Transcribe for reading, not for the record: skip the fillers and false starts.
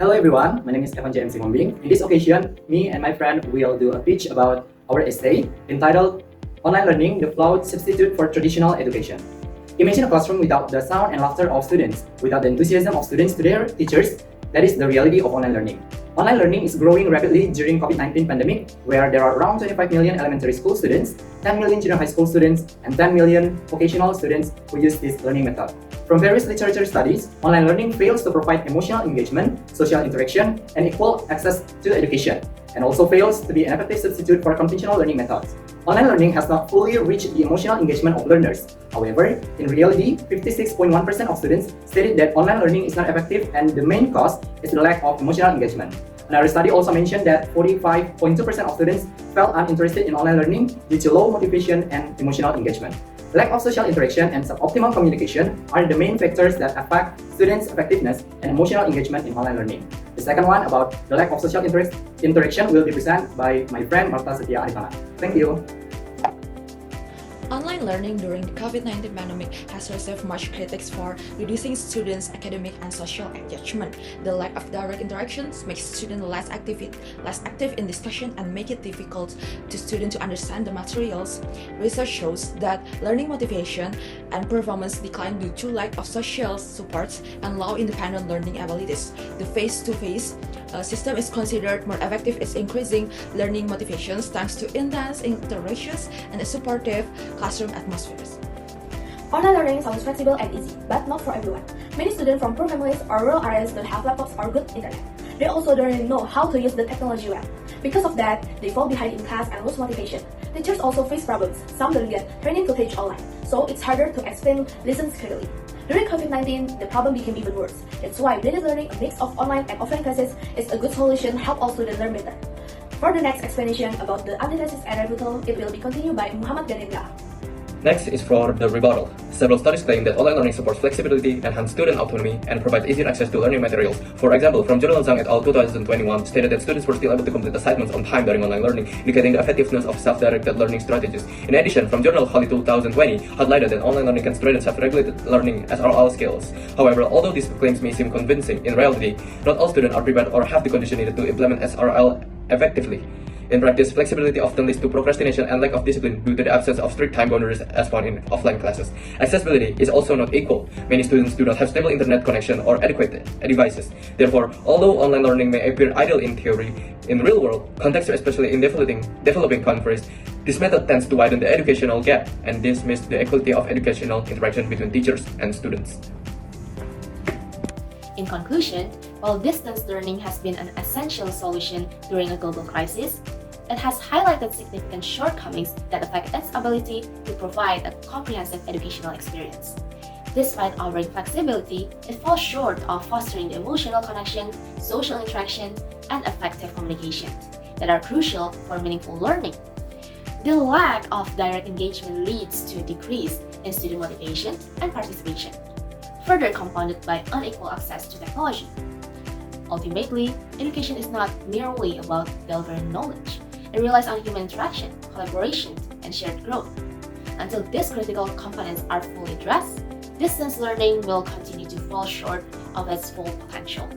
Hello everyone, my name is Sihombing. In this occasion, me and my friend will do a pitch about our essay entitled Online Learning, the Flawed Substitute for Traditional Education. Imagine a classroom without the sound and laughter of students, without the enthusiasm of students to their teachers. That is the reality of online learning. Online learning is growing rapidly during COVID-19 pandemic, where there are around 25 million elementary school students, 10 million junior high school students, and 10 million vocational students who use this learning method. From various literature studies, online learning fails to provide emotional engagement, social interaction, and equal access to education, and also fails to be an effective substitute for conventional learning methods. Online learning has not fully reached the emotional engagement of learners. However, in reality, 56.1% of students stated that online learning is not effective, and the main cause is the lack of emotional engagement. Another study also mentioned that 45.2% of students felt uninterested in online learning due to low motivation and emotional engagement. Lack of social interaction and suboptimal communication are the main factors that affect students' effectiveness and emotional engagement in online learning. The second one, about the lack of social interaction, will be presented by my friend Setya A. Thank you. Online learning during the COVID-19 pandemic has received much critics for reducing students' academic and social engagement. The lack of direct interactions makes students less active in discussion and make it difficult to students to understand the materials. Research shows that learning motivation and performance decline due to lack of social supports and low independent learning abilities. The face-to-face system is considered more effective in increasing learning motivations thanks to intense interactions and a supportive classroom atmospheres. Online learning sounds flexible and easy, but not for everyone. Many students from poor families or rural areas don't have laptops or good internet. They also don't really know how to use the technology well. Because of that, they fall behind in class and lose motivation. Teachers also face problems. Some don't get training to teach online, so it's harder to explain lessons clearly. During COVID-19, the problem became even worse. That's why blended learning, a mix of online and offline classes, is a good solution to help all students learn better. For the next explanation about the antithesis and rebuttal, it will be continued by Muhammad Ganendra. Next is for the rebuttal. Several studies claim that online learning supports flexibility, enhances student autonomy, and provides easier access to learning materials. For example, from Journal Zhang et al. 2021 stated that students were still able to complete assignments on time during online learning, indicating the effectiveness of self-directed learning strategies. In addition, from Journal Holly 2020 highlighted that online learning can strengthen self-regulated learning as are all skills. However, although these claims may seem convincing, in reality, not all students are prepared or have the condition needed to implement SRL effectively. In practice, flexibility often leads to procrastination and lack of discipline due to the absence of strict time boundaries as found in offline classes. Accessibility is also not equal. Many students do not have stable internet connection or adequate devices. Therefore, although online learning may appear ideal in theory, in real world context, especially in developing countries, this method tends to widen the educational gap and dismiss the equality of educational interaction between teachers and students. In conclusion, while distance learning has been an essential solution during a global crisis, it has highlighted significant shortcomings that affect its ability to provide a comprehensive educational experience. Despite offering flexibility, it falls short of fostering the emotional connection, social interaction, and effective communication that are crucial for meaningful learning. The lack of direct engagement leads to a decrease in student motivation and participation, further compounded by unequal access to technology. Ultimately, education is not merely about delivering knowledge. It relies on human interaction, collaboration, and shared growth. Until these critical components are fully addressed, distance learning will continue to fall short of its full potential.